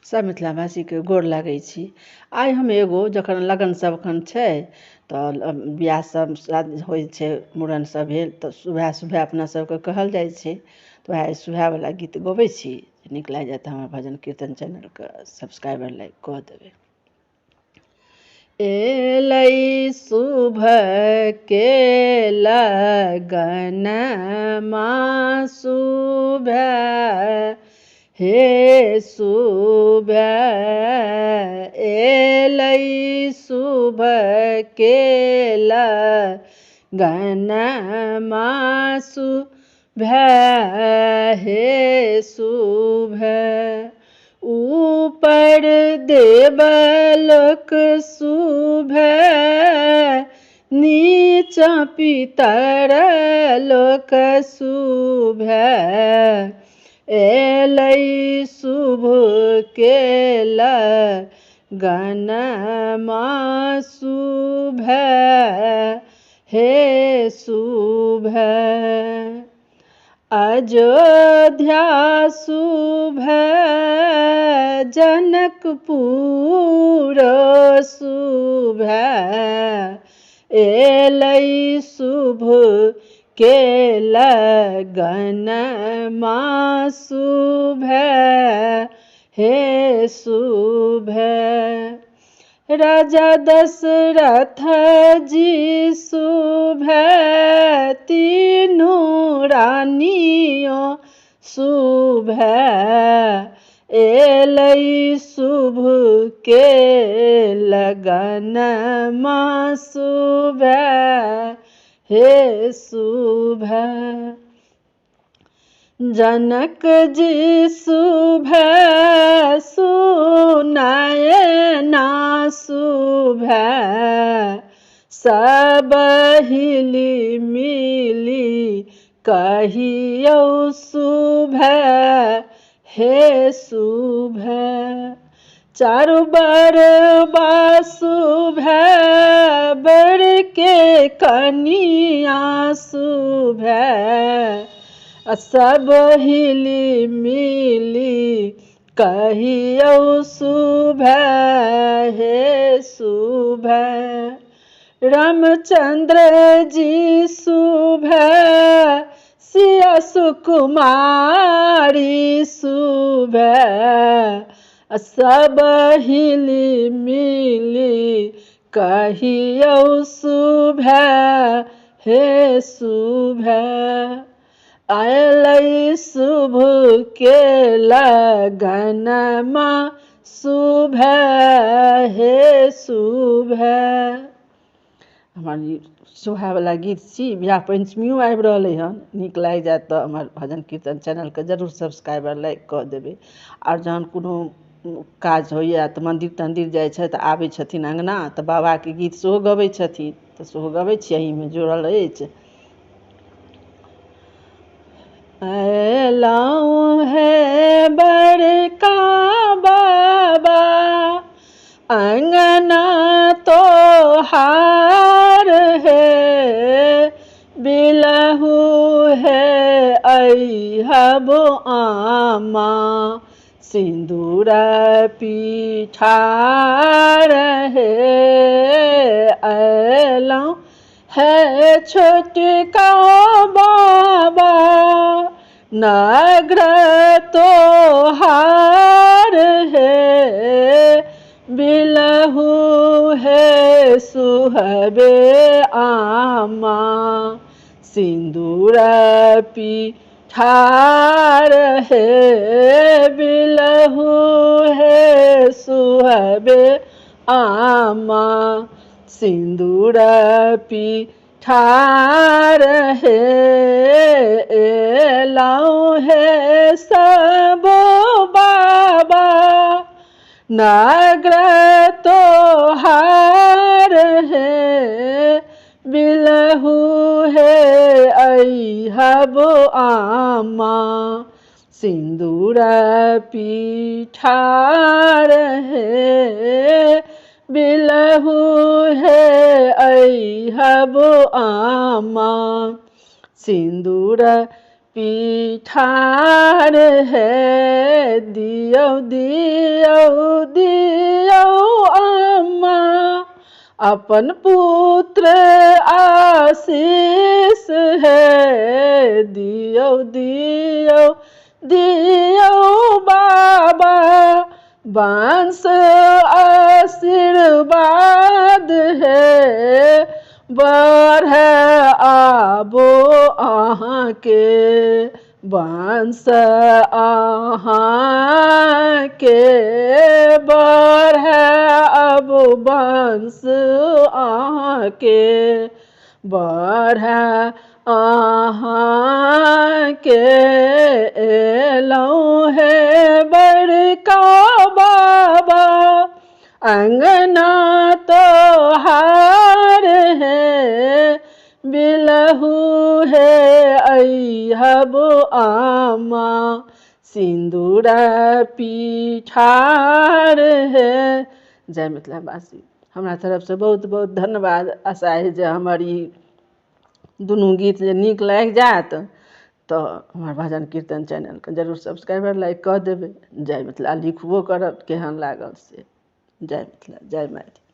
सब मिथिलावासी के गोर लागै छी। आइ हम एगो जखन लगन सब एखन छै तऽ बियाह सब शादी होइ छै, मूड़न सब भेल तऽ सुबह सुबह अपना सबके कहल जाइ छै, तऽ वएह सुबहवला गीत गबै छी। नीक लागि जाए तऽ हमर भजन कीर्तन चैनलके सब्सक्राइबर लाइक कऽ देबै। एलै शुभ के लगनमा शुभ हे शुभ एलै शुभ के लगनमा शुभ हे शुभ ऊपर देवलोक शुभ नीचा पितर लोक शुभ एलै शुभ के लगनमा शुभ हे शुभ अयोध्या शुभ जनकपुर शुभ एलै शुभ के लगनमा शुभ हे शुभ राजा दशरथ जी शुभ तीनों रानियों शुभ एलै शुभ के लगनमा शुभ हे शुभ जनक जी शुभ सुनयना शुभ सब हिली मिली कहियौ शुभ हे शुभ चारू बरबा शुभ बर के कनिया शुभ सब हिली मिली कहियौ शुभ हे शुभ रामचंद्र जी शुभ सिया सुकुमारी शुभ सब हिली मिली कहियौ शुभ हे शुभ एलै शुभ के लगनमा शुभ हे शुभ हमर सुबहवला गीत छी। बियाह पंचमियो आबि रहलै हन, नीक लागि जाएत तऽ हमर भजन कीर्तन चैनलके जरूर सब्सक्राइबर लाइक कऽ देबै। आओर जहन कोनो काज होइए तऽ मन्दिर तन्दिर जाइ छै तऽ आबै छथिन अँगना तऽ बाबाके गीत सेहो गबै छथिन, तऽ सेहो गबै छी, एहिमे जुड़ल अछि। अयलहुँ हे बड़का बाबा अँगना तोहार हे बिलहु हे अइहबो आमा सिंदूर पिठार हे अयलहुँ हे छोटका बाबा नगर तोहार हे बिलहु हे सुहबे आमा सिंदूर पिठार हे बिलहु हे सुहबे आमा सिंदूर पिठार हे एलहुँ हे सबो बाबा नगर तोहार हे बिलहु हे अइहबो आमा सिंदूर पिठार हे बिलहु हे अइहबो आमा सिंदूर पिठार है दियौ दियौ अपन पुत्र आशीष है दियो दियो दियो बाबा वंश आशीर्वाद है बढ़े आबो अहाँ के वंश अहाँ के बढ़े अब वंश अहाँ के बढ़े अहाँ के एलौं है बड़का बाबा अंगना तोहार है बिलहू है अइहब आमा सिंदूरा पिठार है। जय मिथिलावासी। हमरा तरफ से बहुत बहुत धन्यवाद। आशा है जे हमर ई दुनू गीत जे नीक लागि जायत तऽ हमर भजन कीर्तन चैनलके जरूर सब्सक्राइबर लाइक कऽ देबै। जय मिथिला लिखबो करब केहन लागल से। जय मिथिला जय मैथिली।